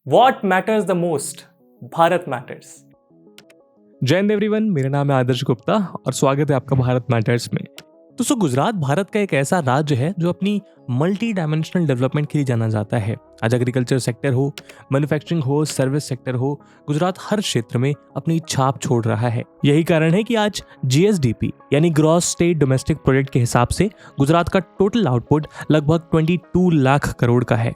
What matters the most? Bharat matters. जय Hind everyone, मेरा नाम है आदर्श गुप्ता और स्वागत है आपका भारत मैटर्स में। दोस्तों, गुजरात भारत का एक ऐसा राज्य है जो अपनी मल्टी डायमेंशनल डेवलपमेंट के लिए जाना जाता है। आज एग्रीकल्चर सेक्टर हो, मैन्युफैक्चरिंग हो, सर्विस सेक्टर हो, गुजरात हर क्षेत्र में अपनी छाप छोड़ रहा है। यही कारण है कि आज जीएसडीपी यानी ग्रॉस स्टेट डोमेस्टिक प्रोडक्ट के हिसाब से गुजरात का टोटल आउटपुट लगभग 22 लाख करोड़ का है।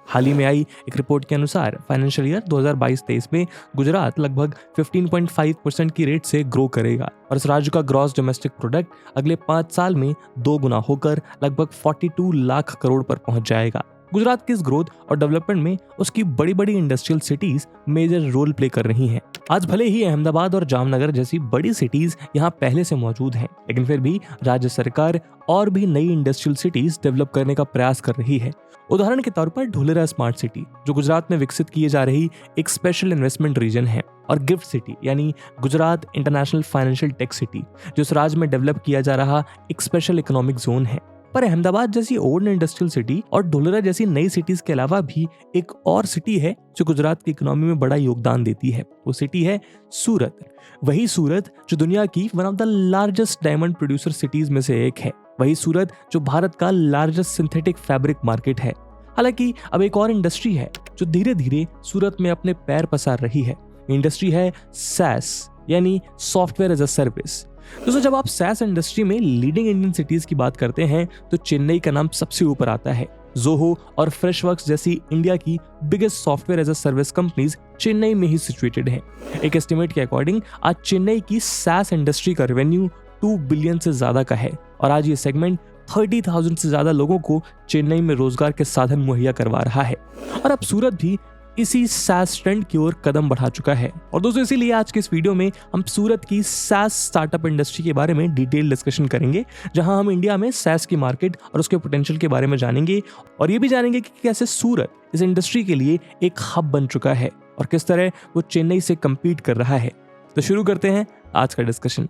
हाल ही में आई एक रिपोर्ट के अनुसार फाइनेंशियल ईयर 2022-23 में गुजरात लगभग 15.5% की रेट से ग्रो करेगा और इस राज्य का ग्रॉस डोमेस्टिक प्रोडक्ट अगले 5 साल में 2 गुना होकर लगभग 42 लाख करोड़ पर पहुंच जाएगा। गुजरात की इस ग्रोथ और डेवलपमेंट में उसकी बड़ी बड़ी industrial cities major role play कर रही हैं। आज भले ही अहमदाबाद और जामनगर जैसी बड़ी सिटीज यहाँ पहले से मौजूद हैं, लेकिन फिर भी राज्य सरकार और भी नई इंडस्ट्रियल सिटीज डेवलप करने का प्रयास कर रही है। उदाहरण के तौर पर ढोलेरा स्मार्ट सिटी जो गुजरात में विकसित किए जा रही एक स्पेशल इन्वेस्टमेंट रीजन है, और गिफ्ट सिटी यानी Gujarat international financial tech city जो इस राज्य में डेवलप किया जा रहा एक स्पेशल इकोनॉमिक जोन है। पर अहमदाबाद जैसी ओल्ड इंडस्ट्रियल सिटी और ढोलेरा जैसी नई सिटीज के अलावा भी एक और सिटी है जो गुजरात की इकोनॉमी में बड़ा योगदान देती है। वो सिटी है सूरत। वही सूरत जो दुनिया की one of the largest diamond producer cities में से एक है। वही सूरत जो भारत का लार्जेस्ट सिंथेटिक फैब्रिक मार्केट है। हालांकि अब एक और इंडस्ट्री है जो धीरे धीरे सूरत में अपने पैर पसार रही है। इंडस्ट्री है SaaS यानी सॉफ्टवेयर एज अ सर्विस। दोस्तों, जब आप SaaS इंडस्ट्री में लीडिंग इंडियन सिटीज की बात करते हैं तो चेन्नई का नाम सबसे ऊपर आता है। जोहो और फ्रेशवर्क्स जैसी इंडिया की biggest software as a service companies Chennai में ही सिचुएटेड है। एक एस्टिमेट के अकॉर्डिंग आज चेन्नई की SaaS इंडस्ट्री का रेवेन्यू 2 बिलियन से ज्यादा का है और आज ये सेगमेंट 30,000 से ज्यादा लोगों को चेन्नई में रोजगार के साधन मुहैया करवा रहा है। और अब सूरत भी इसी SaaS ट्रेंड की ओर कदम बढ़ा चुका है। और दोस्तों, इसीलिए आज के इस वीडियो में हम सूरत की SaaS स्टार्टअप इंडस्ट्री के बारे में डिटेल डिस्कशन करेंगे, जहां हम इंडिया में SaaS की मार्केट और उसके पोटेंशियल के बारे में जानेंगे और ये भी जानेंगे कि कैसे सूरत इस इंडस्ट्री के लिए एक हब बन चुका है और किस तरह वो चेन्नई से कम्पीट कर रहा है। तो शुरू करते हैं आज का डिस्कशन।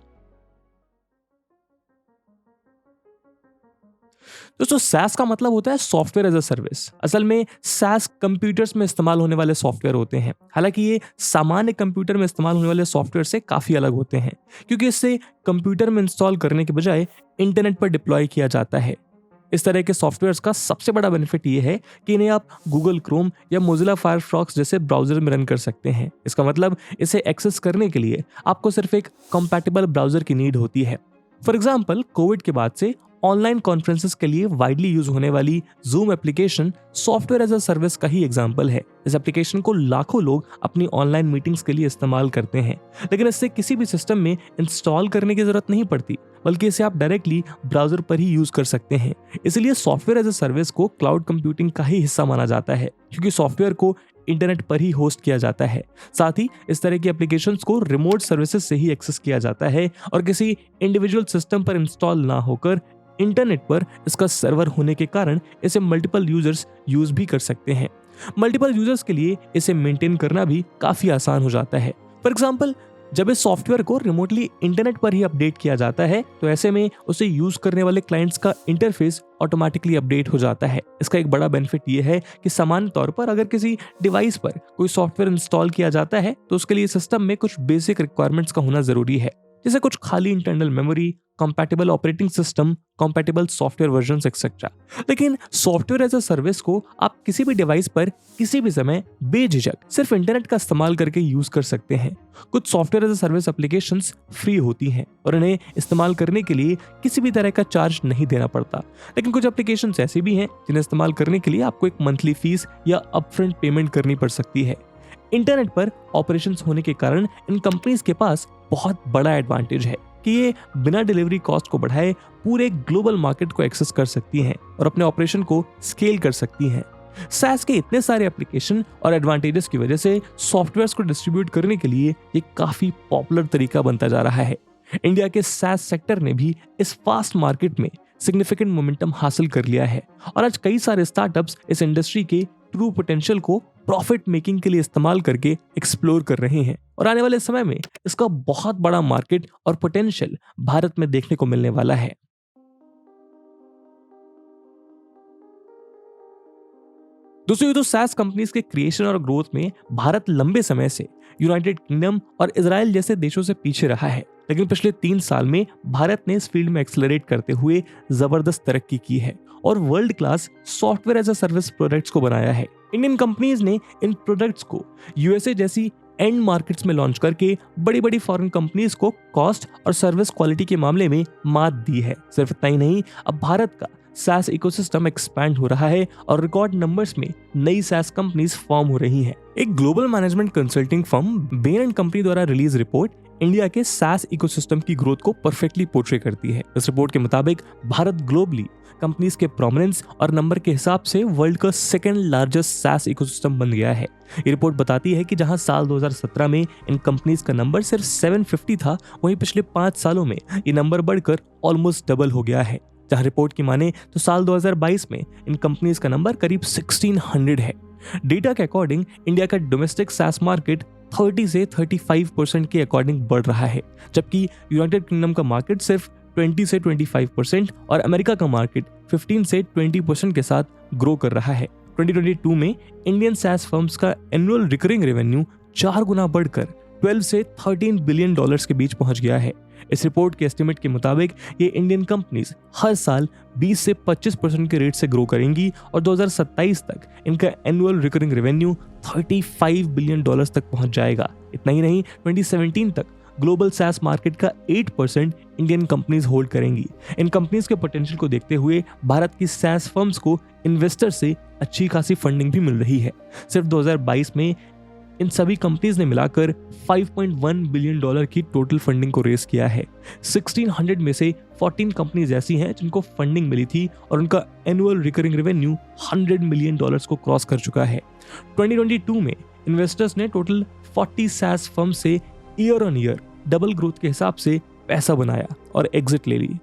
दोस्तों, SaaS का मतलब होता है सॉफ्टवेयर एज अ सर्विस। असल में SaaS कंप्यूटर्स में इस्तेमाल होने वाले सॉफ्टवेयर होते हैं। हालांकि ये सामान्य कंप्यूटर में इस्तेमाल होने वाले सॉफ्टवेयर से काफी अलग होते हैं, क्योंकि इससे कंप्यूटर में इंस्टॉल करने के बजाय इंटरनेट पर डिप्लॉय किया जाता है। इस तरह के सॉफ्टवेयर्स का सबसे बड़ा बेनिफिट ये है कि इन्हें आप गूगल क्रोम या मोजिला फायरफॉक्स जैसे ब्राउजर में रन कर सकते हैं। इसका मतलब इसे एक्सेस करने के लिए आपको सिर्फ एक कंपैटिबल ब्राउजर की नीड होती है। फॉर एग्जाम्पल, कोविड के बाद से ऑनलाइन कॉन्फ्रेंसेस के लिए वाइडली यूज होने वाली zoom application software as a service का ही एग्जांपल है। इस एप्लीकेशन को लाखों लोग अपनी ऑनलाइन मीटिंग्स के लिए इस्तेमाल करते हैं, लेकिन इससे किसी भी सिस्टम में इंस्टॉल करने की जरूरत नहीं पड़ती, बल्कि इसे आप डायरेक्टली ब्राउजर पर ही यूज कर सकते हैं। इसलिए सॉफ्टवेयर एज अ सर्विस को क्लाउड कंप्यूटिंग का ही हिस्सा माना जाता है, क्योंकि सॉफ्टवेयर को इंटरनेट पर ही होस्ट किया जाता है। साथ ही इस तरह की एप्लीकेशंस को रिमोट सर्विसेज से ही एक्सेस किया जाता है और किसी इंडिविजुअल सिस्टम पर इंस्टॉल ना होकर इंटरनेट पर इसका सर्वर होने के कारण इसे मल्टीपल यूजर्स यूज भी कर सकते हैं। मल्टीपल यूजर्स के लिए इसे मेंटेन करना भी काफी आसान हो जाता है। फॉर एग्जांपल, जब इस सॉफ्टवेयर को रिमोटली इंटरनेट पर ही अपडेट किया जाता है तो ऐसे में उसे यूज करने वाले क्लाइंट्स का इंटरफेस ऑटोमेटिकली अपडेट हो जाता है। इसका एक बड़ा बेनिफिट यह है कि सामान्य तौर पर अगर किसी डिवाइस पर कोई सॉफ्टवेयर इंस्टॉल किया जाता है तो उसके लिए सिस्टम में कुछ बेसिक रिक्वायरमेंट्स का होना जरूरी है, जैसे कुछ खाली internal memory, compatible operating system, compatible software versions etcetera. लेकिन सॉफ्टवेयर एज अ सर्विस को आप किसी भी डिवाइस पर किसी भी समय बेझिझक सिर्फ इंटरनेट का इस्तेमाल करके यूज कर सकते हैं। कुछ software as a service applications free होती हैं और इन्हें इस्तेमाल करने के लिए किसी भी तरह का चार्ज नहीं देना पड़ता, लेकिन कुछ एप्लीकेशंस ऐसी भी हैं जिन्हें इस्तेमाल करने के लिए आपको एक मंथली फीस या अपफ्रंट पेमेंट करनी पड़ सकती है। इंटरनेट पर ऑपरेशंस होने के कारण इन कंपनीज के पास बहुत बड़ा एडवांटेज है कि ये बिना डिलीवरी कॉस्ट को बढ़ाए पूरे ग्लोबल मार्केट को एक्सेस कर सकती हैं और अपने ऑपरेशन को स्केल कर सकती हैं। SaaS के इतने सारे एप्लीकेशन और एडवांटेजेस की वजह से सॉफ्टवेयर्स को डिस्ट्रीब्यूट करने के लिए ये काफी पॉपुलर तरीका बनता जा रहा है। इंडिया के SaaS सेक्टर ने भी इस फास्ट मार्केट में सिग्निफिकेंट मोमेंटम हासिल कर लिया है और आज कई सारे स्टार्टअप्स इस इंडस्ट्री के ट्रू पोटेंशियल को प्रॉफिट मेकिंग के लिए इस्तेमाल करके एक्सप्लोर कर रहे हैं और आने वाले समय में इसका बहुत बड़ा मार्केट और पोटेंशियल भारत में देखने को मिलने वाला है। दोस्तों ये तो SaaS कंपनीज के क्रिएशन और ग्रोथ में भारत लंबे समय से यूनाइटेड किंगडम और इजराइल जैसे देशों से पीछे रहा है, लेकिन पिछले 3 साल में भारत ने इस फील्ड में एक्सेलरेट करते हुए जबरदस्त तरक्की की है और world class software as a service products को बनाया है। इंडियन कंपनीज ने इन प्रोडक्ट्स को यूएसए जैसी एंड मार्केट्स में लॉन्च करके बड़ी बड़ी फॉरेन कंपनीज को कॉस्ट और सर्विस क्वालिटी के मामले में मात दी है। सिर्फ इतना ही नहीं, अब भारत का SaaS इकोसिस्टम एक्सपैंड हो रहा है और रिकॉर्ड नंबर्स में नई SaaS कंपनीज फॉर्म हो रही हैं। एक global management consulting firm Ben and company द्वारा रिलीज रिपोर्ट इंडिया के SaaS इकोसिस्टम की ग्रोथ को परफेक्टली पोर्ट्रे करती है। इस रिपोर्ट के मुताबिक भारत ग्लोबली कंपनीज के प्रोमिनेंस और नंबर के हिसाब से वर्ल्ड का सेकंड लार्जेस्ट SaaS इकोसिस्टम बन गया है। ये रिपोर्ट बताती है कि जहां साल 2017 में इन कंपनीज का नंबर सिर्फ 750 था, वहीं पिछले 5 सालों में ये नंबर बढ़कर ऑलमोस्ट डबल हो गया है। जहां रिपोर्ट की माने तो साल 2022 में इन कंपनीज का नंबर करीब 1600 है। डेटा के अकॉर्डिंग इंडिया का डोमेस्टिक SaaS मार्केट 30 से 35% के अकॉर्डिंग बढ़ रहा है, जबकि यूनाइटेड किंगडम का मार्केट सिर्फ 20 से 25% और अमेरिका का मार्केट 15 से 20% के साथ ग्रो कर रहा है। 2022 में इंडियन SaaS फर्म्स का एनुअल रिकरिंग रेवेन्यू 4 गुना बढ़कर 12 से 13 बिलियन डॉलर्स के बीच पहुंच गया है। इस रिपोर्ट के एस्टिमेट के मुताबिक ये इंडियन कंपनीज हर साल 20 से 25% के रेट से ग्रो करेंगी और 2027 तक इनका annual recurring revenue 35 billion dollars तक पहुंच जाएगा। इतना ही नहीं, 2017 तक ग्लोबल SaaS मार्केट का 8% इंडियन कंपनीज होल्ड करेंगी। इन कंपनीज के पोटेंशियल को देखते हुए भारत की SaaS फर्म्स को इन्वेस्टर से अच्छी खासी फंडिंग भी मिल रही है। सिर्फ 2022 में इन सभी कंपनीज ने मिलाकर 5.1 बिलियन डॉलर की टोटल फंडिंग को रेस किया है। 1600 में से 14 कंपनीज ऐसी हैं जिनको फंडिंग मिली थी और उनका annual recurring revenue 100 million dollars को क्रॉस कर चुका है। 2022 में इन्वेस्टर्स ने टोटल 40 SaaS फर्म से year on year double growth के हिसाब से पैसा बनाया और एग्जिट ले ली,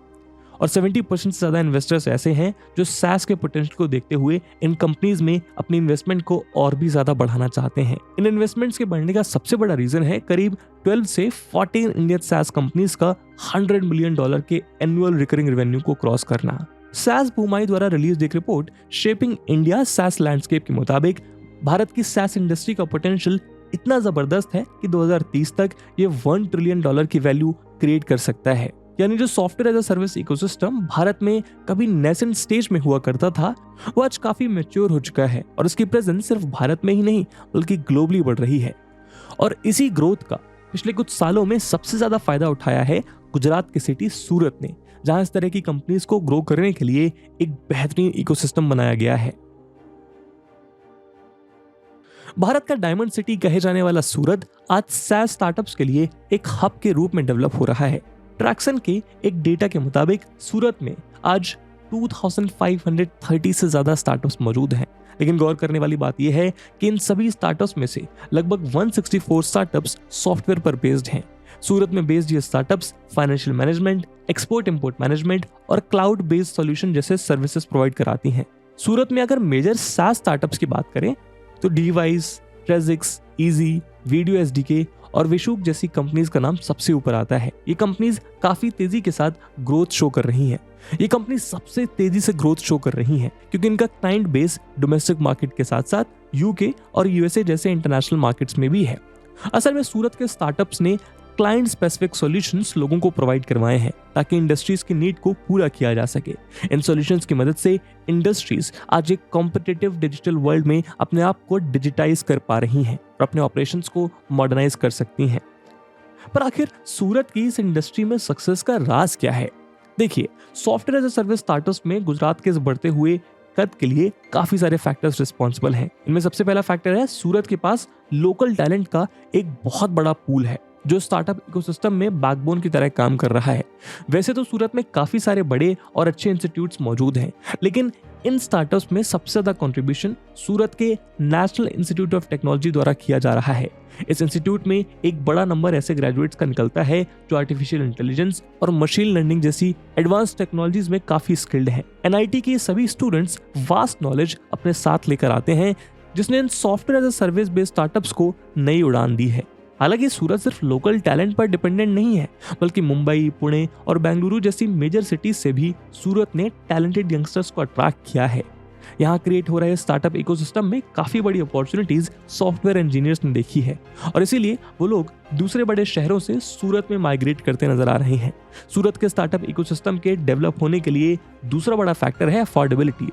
और 70% से ज्यादा इन्वेस्टर्स ऐसे हैं जो SaaS के पोटेंशियल को देखते हुए इन कंपनीज में अपनी इन्वेस्टमेंट को और भी ज्यादा बढ़ाना चाहते हैं। इन इन्वेस्टमेंट्स के बढ़ने का सबसे बड़ा रीजन है करीब 12 से 14 इंडियन SaaS कंपनीज का 100 मिलियन डॉलर के एनुअल रिकरिंग रेवेन्यू को क्रॉस करना। SaaS बूमाई द्वारा रिलीज एक report shaping India SaaS landscape के मुताबिक भारत की SaaS इंडस्ट्री का पोटेंशियल इतना जबरदस्त है कि 2030 तक ये 1 ट्रिलियन डॉलर की वैल्यू क्रिएट कर सकता है। यानी जो software as a service ecosystem Bharat में कभी नेसेंट स्टेज में हुआ करता था, वो आज काफी मैच्योर हो चुका है और इसकी प्रेजेंस सिर्फ भारत में ही नहीं बल्कि ग्लोबली बढ़ रही है। और इसी ग्रोथ का पिछले कुछ सालों में सबसे ज्यादा फायदा उठाया है गुजरात की सिटी सूरत ने, जहां इस तरह की कंपनीज को ग्रो करने के लिए एक बेहतरीन इकोसिस्टम बनाया गया है। भारत का डायमंड सिटी कहे जाने वाला सूरत आज SaaS स्टार्टअप्स के लिए एक हब के रूप में डेवलप हो रहा है। ट्रैक्सन के एक डेटा के मुताबिक सूरत में आज 2530 से ज्यादा स्टार्टअप्स मौजूद हैं, लेकिन गौर करने वाली बात यह है कि इन सभी स्टार्टअप्स में से लगभग 164 स्टार्टअप्स सॉफ्टवेयर पर बेस्ड हैं। सूरत में बेस्ड ये startups financial management, export import management और क्लाउड बेस्ड सॉल्यूशन जैसे सर्विसेज प्रोवाइड कराती हैं। सूरत में अगर मेजर SaaS स्टार्टअप्स की बात करें तो डीवाइस, ट्रेजिक्स, इजी, वीडियो एसडीके और विशुक जैसी कंपनीज का नाम सबसे ऊपर आता है। ये कंपनीज काफी तेजी के साथ ग्रोथ शो कर रही हैं। ये कंपनी सबसे तेजी से ग्रोथ शो कर रही हैं क्योंकि इनका क्लाइंट बेस डोमेस्टिक मार्केट के साथ साथ यूके और यूएसए जैसे इंटरनेशनल मार्केट्स में भी है। असल में सूरत के स्टार्टअप्स ने क्लाइंट स्पेसिफिक सॉल्यूशंस लोगों को प्रोवाइड करवाए हैं ताकि इंडस्ट्रीज की नीड को पूरा किया जा सके। इन सॉल्यूशंस की मदद से इंडस्ट्रीज आज एक कॉम्पिटिटिव डिजिटल वर्ल्ड में अपने आप को डिजिटाइज कर पा रही हैं और अपने ऑपरेशंस को मॉडर्नाइज कर सकती हैं। पर आखिर सूरत की इस इंडस्ट्री में सक्सेस का राज क्या है? देखिए, software as a service startups में गुजरात के इस बढ़ते हुए कद के लिए काफी सारे फैक्टर्स रिस्पॉन्सिबल हैं। इनमें सबसे पहला फैक्टर है सूरत के पास लोकल टैलेंट का एक बहुत बड़ा पूल है जो स्टार्टअप इकोसिस्टम में बैकबोन की तरह काम कर रहा है। वैसे तो सूरत में काफी सारे बड़े और अच्छे इंस्टीट्यूट्स मौजूद हैं, लेकिन इन स्टार्टअप्स में सबसे ज्यादा कंट्रीब्यूशन सूरत के नेशनल इंस्टीट्यूट ऑफ टेक्नोलॉजी द्वारा किया जा रहा है। इस इंस्टीट्यूट में एक बड़ा नंबर ऐसे ग्रेजुएट्स का निकलता है जो आर्टिफिशियल इंटेलिजेंस और मशीन लर्निंग जैसी एडवांस टेक्नोलॉजीज में काफी स्किल्ड हैं। एनआईटी के सभी स्टूडेंट्स वास्ट नॉलेज अपने साथ लेकर आते हैं, जिसने इन software as a service based startups को नई उड़ान दी है। हालांकि सूरत सिर्फ लोकल टैलेंट पर डिपेंडेंट नहीं है, बल्कि मुंबई, पुणे और बेंगलुरु जैसी मेजर सिटीज से भी सूरत ने टैलेंटेड यंगस्टर्स को अट्रैक्ट किया है। यहाँ क्रिएट हो रहे स्टार्टअप इकोसिस्टम में काफी बड़ी अपॉर्चुनिटीज सॉफ्टवेयर इंजीनियर्स ने देखी है और इसीलिए वो लोग दूसरे बड़े शहरों से सूरत में माइग्रेट करते नजर आ रहे हैं। सूरत के स्टार्टअप इकोसिस्टम के डेवलप होने के लिए दूसरा बड़ा फैक्टर है अफोर्डेबिलिटी।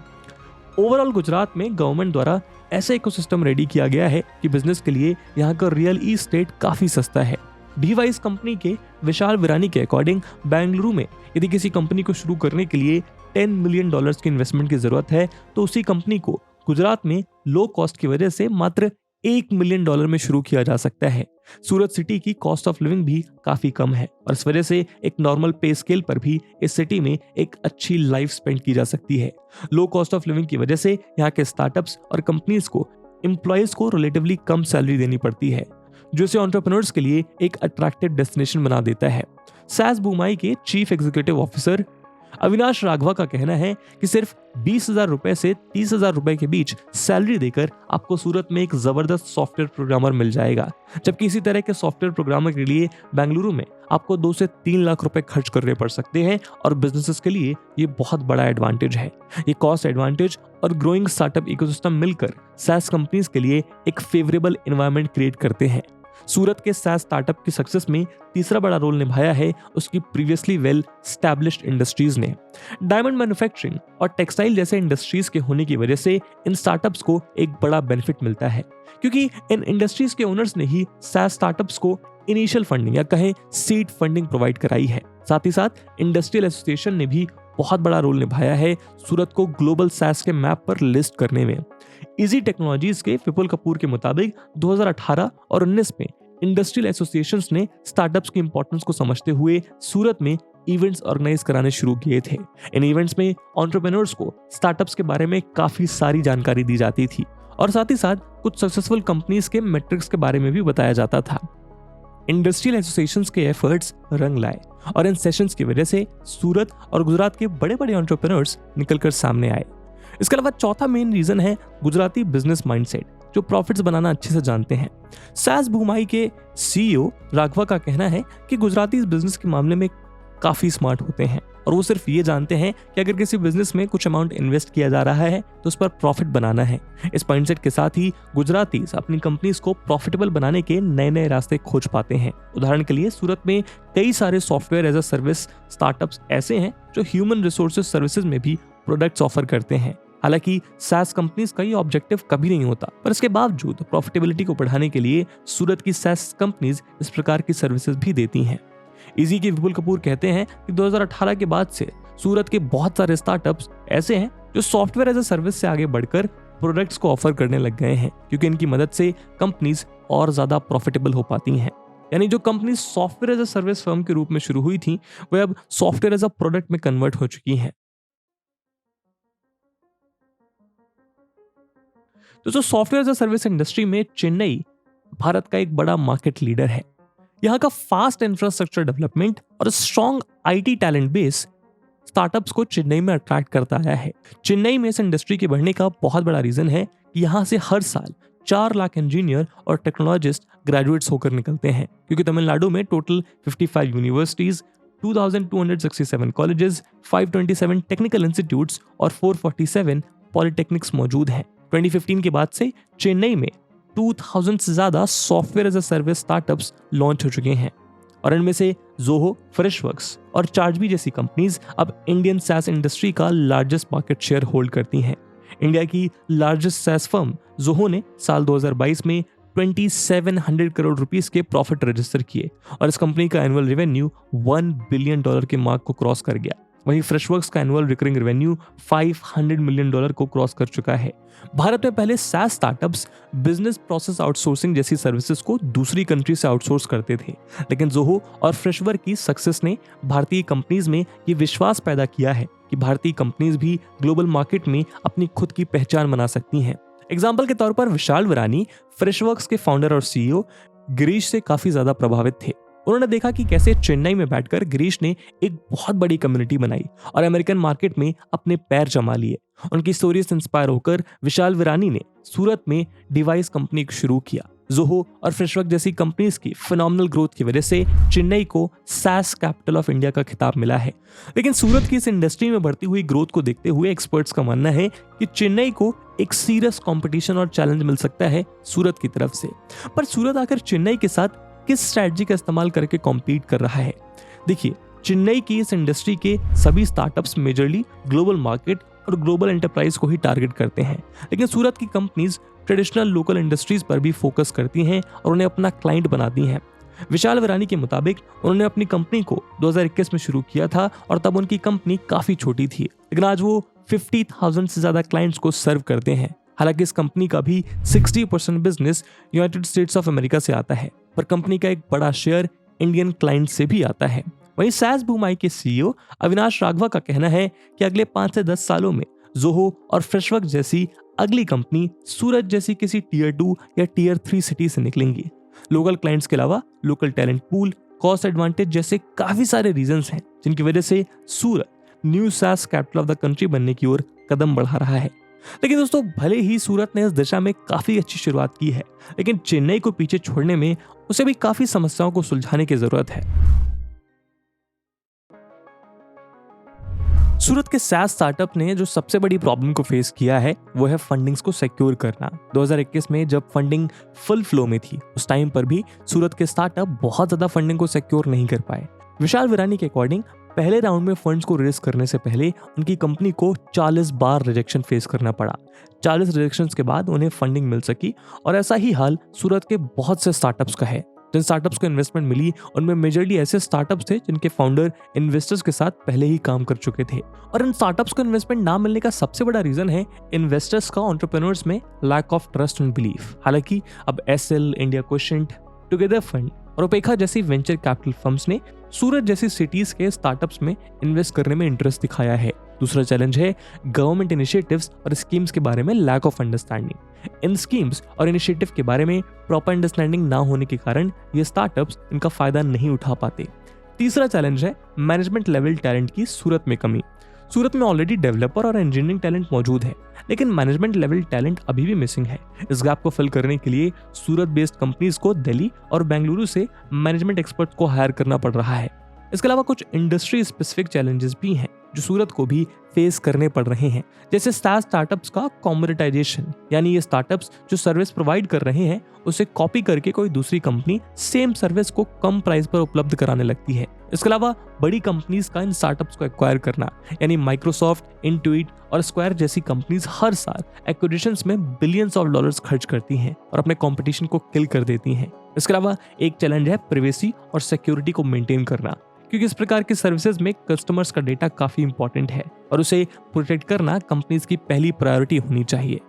ओवरऑल गुजरात में गवर्नमेंट द्वारा ऐसा इकोसिस्टम रेडी किया गया है कि बिजनेस के लिए यहाँ का रियल एस्टेट काफी सस्ता है। डीवाइस कंपनी के विशाल विरानी के अकॉर्डिंग बेंगलुरु में यदि किसी कंपनी को शुरू करने के लिए $10 मिलियन की इन्वेस्टमेंट की जरूरत है तो उसी कंपनी को गुजरात में लो कॉस्ट की वजह से मात्र $1 मिलियन में शुरू किया जा सकता है। सूरत सिटी की कॉस्ट ऑफ लिविंग भी काफी कम है और इस वजह से एक नॉर्मल पे स्केल पर भी इस सिटी में एक अच्छी लाइफ स्पेंड की जा सकती है। लो कॉस्ट ऑफ लिविंग की वजह से यहाँ के स्टार्टअप्स और कंपनीज को एम्प्लॉयज को रिलेटिवली कम सैलरी देनी पड़ती है, जो इसे एंटरप्रेन्योर्स के लिए एक अट्रैक्टिव डेस्टिनेशन बना देता है। सास बुमाई के चीफ एग्जीक्यूटिव ऑफिसर अविनाश राघवा का कहना है कि सिर्फ 20,000 रुपए से 30,000 रुपए के बीच सैलरी देकर आपको सूरत में एक जबरदस्त सॉफ्टवेयर प्रोग्रामर मिल जाएगा, जबकि इसी तरह के सॉफ्टवेयर प्रोग्रामर के लिए बेंगलुरु में आपको 2 से 3 लाख रुपए खर्च करने पड़ सकते हैं और बिजनेसेस के लिए ये बहुत बड़ा एडवांटेज है। ये कॉस्ट एडवांटेज और ग्रोइंग स्टार्टअप इकोसिस्टम मिलकर सास कंपनीज के लिए एक फेवरेबल एनवायरनमेंट क्रिएट करते हैं। सूरत के सास स्टार्टअप की सक्सेस में तीसरा बड़ा रोल निभाया है उसकी प्रीवियसली वेल एस्टैब्लिश्ड इंडस्ट्रीज ने। डायमंड मैन्युफैक्चरिंग और टेक्सटाइल जैसे इंडस्ट्रीज के होने की वजह से इन स्टार्टअप्स को एक बड़ा बेनिफिट मिलता है, क्योंकि इन इंडस्ट्रीज के ओनर्स ने ही सास स्टार्टअप्स को इनिशियल फंडिंग या कहें सीड फंडिंग प्रोवाइड कराई है। साथ ही साथ इंडस्ट्रियल एसोसिएशन ने भी बहुत बड़ा रोल निभाया है सूरत को ग्लोबल सास के मैप पर लिस्ट करने में। इजी टेक्नोलॉजीज के विपुल कपूर के मुताबिक 2018 और 19 में इंडस्ट्रियल एसोसिएशंस ने स्टार्टअप्स की इंपॉर्टेंस को समझते हुए सूरत में इवेंट्स ऑर्गेनाइज कराने शुरू किए थे। इन इवेंट्स में एंटरप्रेन्योर्स को स्टार्टअप्स के बारे में काफी सारी जानकारी दी जाती थी और साथ ही साथ कुछ सक्सेसफुल कंपनीज के मैट्रिक्स के बारे में भी बताया जाता था। इंडस्ट्रियल एसोसिएशंस के एफर्ट्स रंग लाए और इन सेशंस की वजह से सूरत और गुजरात के बड़े बड़े एंटरप्रेन्योर्स निकलकर सामने आए। इसके अलावा चौथा मेन रीजन है गुजराती बिजनेस माइंडसेट, जो प्रॉफिट्स बनाना अच्छे से जानते हैं। सास बुमाई के सीईओ राघवा का कहना है कि गुजराती इस बिजनेस के मामले में काफी स्मार्ट होते हैं और वो सिर्फ ये जानते हैं कि अगर किसी बिजनेस में कुछ अमाउंट इन्वेस्ट किया जा रहा है तो उस पर प्रॉफिट बनाना है। इस माइंडसेट के साथ ही गुजराती अपनी कंपनीज को प्रॉफिटेबल बनाने के नए नए रास्ते खोज पाते हैं। उदाहरण के लिए सूरत में कई सारे software as a service startups ऐसे हैं जो ह्यूमन रिसोर्सेज सर्विसेज में भी प्रोडक्ट्स ऑफर करते हैं। हालांकि सास कंपनीज का ये ऑब्जेक्टिव कभी नहीं होता, पर इसके बावजूद प्रॉफिटेबिलिटी को बढ़ाने के लिए सूरत की सास कंपनीज इस प्रकार की सर्विसेज भी देती हैं। इजी के विपुल कपूर कहते हैं कि 2018 के बाद से सूरत के बहुत सारे स्टार्टअप्स ऐसे हैं जो सॉफ्टवेयर एज अ सर्विस से आगे बढ़कर प्रोडक्ट्स को ऑफर करने लग गए हैं, क्योंकि इनकी मदद से कंपनीज और ज्यादा प्रॉफिटेबल हो पाती हैं। यानी जो company software as a service firm के रूप में शुरू हुई थी वह अब सॉफ्टवेयर एज अ प्रोडक्ट में कन्वर्ट हो चुकी हैं। तो जो software as a service industry में चेन्नई भारत का एक बड़ा मार्केट लीडर है। यहाँ का फास्ट इंफ्रास्ट्रक्चर डेवलपमेंट और strong IT talent base startups को चेन्नई में अट्रैक्ट करता आया है। चेन्नई में इस इंडस्ट्री के बढ़ने का बहुत बड़ा रीजन है कि यहाँ से हर साल 4 लाख इंजीनियर और टेक्नोलॉजिस्ट ग्रेजुएट्स होकर निकलते हैं, क्योंकि तमिलनाडु में total 55 universities, 2267 colleges, 527 technical institutes और 447 पॉलिटेक्निक्स मौजूद हैं। 2015 के बाद से चेन्नई में 2000 से ज्यादा software as a service startups launch हो चुके हैं और इनमें से जोहो, फ्रेशवर्क्स और चार्जबी जैसी कंपनीज अब इंडियन सास इंडस्ट्री का लार्जेस्ट मार्केट शेयर होल्ड करती हैं। इंडिया की लार्जेस्ट सास फर्म जोहो ने साल 2022 में 2700 करोड़ रुपीस के प्रॉफिट रजिस्टर किए और इस कंपनी का एनुअल रेवेन्यू $1 बिलियन के मार्क को क्रॉस कर गया। वहीं फ्रेशवर्क्स का एनुअल रिकरिंग रेवेन्यू $500 मिलियन को क्रॉस कर चुका है। भारत में पहले सास स्टार्टअप्स बिजनेस प्रोसेस आउटसोर्सिंग जैसी सर्विसेज को दूसरी कंट्री से आउटसोर्स करते थे, लेकिन जोहो और फ्रेशवर्क की सक्सेस ने भारतीय कंपनीज में ये विश्वास पैदा किया है कि भारतीय कंपनीज भी ग्लोबल मार्केट में अपनी खुद की पहचान बना सकती हैं। एग्जाम्पल के तौर पर विशाल विरानी फ्रेशवर्क्स के फाउंडर और सीईओ गिरीश से काफी ज्यादा प्रभावित थे। उन्होंने देखा कि कैसे चेन्नई में बैठकर गिरीश ने एक बहुत बड़ी कम्युनिटी बनाई और अमेरिकन मार्केट में अपने पैर जमा लिए। उनकी स्टोरी से इंस्पायर होकर विशाल विरानी ने सूरत में डिवाइस कंपनी शुरू किया जोहो और फ्रेशवर्क जैसी कंपनीज की फिनोमिनल ग्रोथ की वजह से चेन्नई को सैस कैपिटल ऑफ इंडिया का खिताब मिला है। लेकिन सूरत की इस इंडस्ट्री में बढ़ती हुई ग्रोथ को देखते हुए एक्सपर्ट्स का मानना है कि चेन्नई को एक सीरियस कंपटीशन और चैलेंज मिल सकता है सूरत की तरफ से। पर सूरत आकर चेन्नई के साथ किस स्ट्रैटेजी का इस्तेमाल करके कॉम्पीट कर रहा है? देखिए, चेन्नई की इस इंडस्ट्री के सभी स्टार्टअप्स मेजरली ग्लोबल मार्केट और ग्लोबल एंटरप्राइज को ही टारगेट करते हैं, लेकिन सूरत की कंपनीज ट्रेडिशनल लोकल इंडस्ट्रीज पर भी फोकस करती हैं और उन्हें अपना क्लाइंट बनाती हैं। विशाल विरानी के मुताबिक उन्होंने अपनी कंपनी को 2021 में शुरू किया था और तब उनकी कंपनी काफी छोटी थी, लेकिन आज वो 50,000 से ज्यादा क्लाइंट्स को सर्व करते हैं। हालांकि इस कंपनी का भी 60% business United states of America से आता है, पर कंपनी का एक बड़ा शेयर इंडियन क्लाइंट से भी आता है। वहीं सैस बूम आई के सीईओ अविनाश राघवा का कहना है कि अगले 5 से 10 सालों में जोहो और फ्रेशवर्क जैसी अगली कंपनी सूरत जैसी किसी टियर 2 या टियर 3 सिटी से निकलेंगी। लोकल क्लाइंट्स के अलावा local talent pool, cost advantage जैसे काफी सारे रीजंस हैं जिनकी वजह से Surat new SaaS capital of the country बनने की ओर कदम बढ़ा रहा है। लेकिन दोस्तों, भले ही सूरत ने इस दिशा में काफी अच्छी शुरुआत की है, लेकिन चेन्नई को पीछे छोड़ने में उसे भी काफी समस्याओं को सुलझाने की जरूरत है। सूरत के सैस स्टार्टअप ने जो सबसे बड़ी प्रॉब्लम को फेस किया है वो है फंडिंग्स को सिक्योर करना। 2021 में जब फंडिंग फुल फ्लो में थी, उस टाइम पर भी सूरत के स्टार्टअप बहुत ज्यादा फंडिंग को सिक्योर नहीं कर पाए। विशाल विरानी के अकॉर्डिंग पहले राउंड में फंड्स को रेज करने से पहले उनकी कंपनी को 40 बार रिजेक्शन फेस करना पड़ा। 40 रिजेक्शंस के बाद उन्हें फंडिंग मिल सकी और ऐसा ही हाल सूरत के बहुत से स्टार्टअप्स का है। जिन स्टार्टअप्स को इन्वेस्टमेंट मिली उनमें मेजरली ऐसे स्टार्टअप्स थे जिनके फाउंडर इन्वेस्टर्स के साथ पहले ही काम कर चुके थे। और इन स्टार्टअप्स को इन्वेस्टमेंट ना मिलने का सबसे बड़ा रीजन है इन्वेस्टर्स का एंटरप्रेन्योर्स में lack of trust and belief. हालांकि अब SL, India Quotient, Together Fund और ओपेका जैसी वेंचर कैपिटल फर्म्स ने सूरत जैसी सिटीज के स्टार्टअप्स में इन्वेस्ट करने में इंटरेस्ट दिखाया है। दूसरा चैलेंज है गवर्नमेंट इनिशिएटिव्स और स्कीम्स के बारे में लैक ऑफ अंडरस्टैंडिंग। इन स्कीम्स और इनिशिएटिव के बारे में प्रॉपर अंडरस्टैंडिंग ना होने के कारण ये स्टार्टअप्स इनका फायदा नहीं उठा पाते। तीसरा चैलेंज है मैनेजमेंट लेवल टैलेंट की सूरत में कमी। सूरत में ऑलरेडी डेवलपर और इंजीनियरिंग टैलेंट मौजूद है, लेकिन मैनेजमेंट लेवल टैलेंट अभी भी मिसिंग है। इस गैप को फिल करने के लिए सूरत बेस्ड कंपनीज को दिल्ली और बेंगलुरु से मैनेजमेंट एक्सपर्ट को हायर करना पड़ रहा है। इसके अलावा कुछ इंडस्ट्री स्पेसिफिक चैलेंजेस भी हैं जो सूरत को भी फेस करने पड़ रहे हैं, जैसे SaaS स्टार्टअप्स का कॉमोडिटाइजेशन, यानी ये स्टार्टअप्स जो सर्विस प्रोवाइड कर रहे हैं उसे कॉपी करके कोई दूसरी कंपनी सेम सर्विस को कम प्राइस पर उपलब्ध कराने लगती है। इसके अलावा बड़ी कंपनीज का इन स्टार्टअप्स को एक्वायर करना, यानी माइक्रोसॉफ्ट, इंटुइट और स्क्वायर जैसी कंपनीज हर साल एक्विजिशंस में बिलियंस ऑफ डॉलर्स खर्च करती हैं और अपने कंपटीशन को किल कर देती हैं। इसके अलावा एक चैलेंज है प्राइवेसी और सिक्योरिटी को मेंटेन करना, क्योंकि इस प्रकार की सर्विसेज में कस्टमर्स का डेटा काफी इंपॉर्टेंट है और उसे प्रोटेक्ट करना कंपनीज की पहली प्रायोरिटी होनी चाहिए।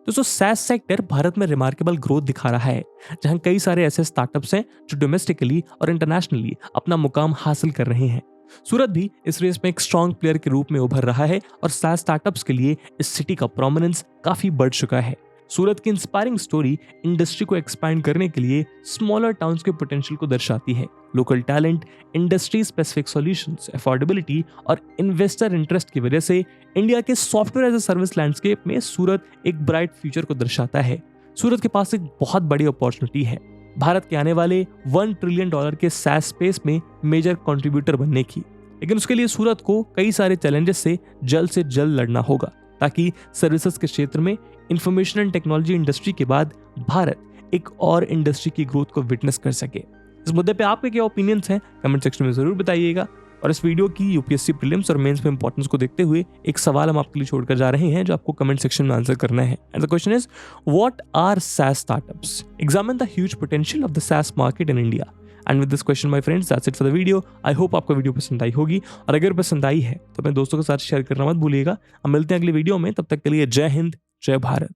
दोस्तों, SaaS सेक्टर भारत में रिमार्केबल ग्रोथ दिखा रहा है, जहां कई सारे ऐसे स्टार्टअप्स हैं जो डोमेस्टिकली और इंटरनेशनली अपना मुकाम हासिल कर रहे हैं। सूरत भी इस रेस में एक स्ट्रॉन्ग प्लेयर के रूप में उभर रहा है और SaaS स्टार्टअप्स के लिए इस सिटी का प्रोमिनेंस काफी बढ़ चुका है। सूरत की इंस्पायरिंग स्टोरी इंडस्ट्री को एक्सपैंड करने के लिए स्मॉलर टाउन्स के पोटेंशियल को दर्शाती है। Local talent, industry specific solutions, affordability और इन्वेस्टर इंटरेस्ट की वजह से इंडिया के software as a service landscape में सूरत एक ब्राइट फ्यूचर को दर्शाता है। सूरत के पास एक बहुत बड़ी अपॉर्चुनिटी है भारत के आने वाले $1 ट्रिलियन के SaaS स्पेस में मेजर कंट्रीब्यूटर बनने की, लेकिन उसके लिए सूरत को कई सारे चैलेंजेस से जल्द लड़ना होगा ताकि सर्विसेज के क्षेत्र में इंफॉर्मेशन एंड टेक्नोलॉजी इंडस्ट्री के बाद भारत एक और इंडस्ट्री की ग्रोथ को विटनेस कर सके। इस मुद्दे पे आपके क्या ओपिनियंस हैं कमेंट सेक्शन में जरूर बताइएगा। और इस वीडियो की यूपीएससी प्रीलिम्स और मेंस में इंपॉर्टेंस को देखते हुए एक सवाल हम आपके लिए छोड़कर जा रहे हैं जो आपको कमेंट सेक्शन में आंसर करना है। And the question is, what are SaaS startups? Examine the huge potential of the SaaS market in India. And with this question my friends, that's it for the video. I hope आपको video पसंद आई होगी, और अगर पसंद आई है तो अपने दोस्तों के साथ शेयर करना मत भूलिएगा। हम मिलते हैं अगली वीडियो में, तब तक के लिए जय हिंद, जय भारत।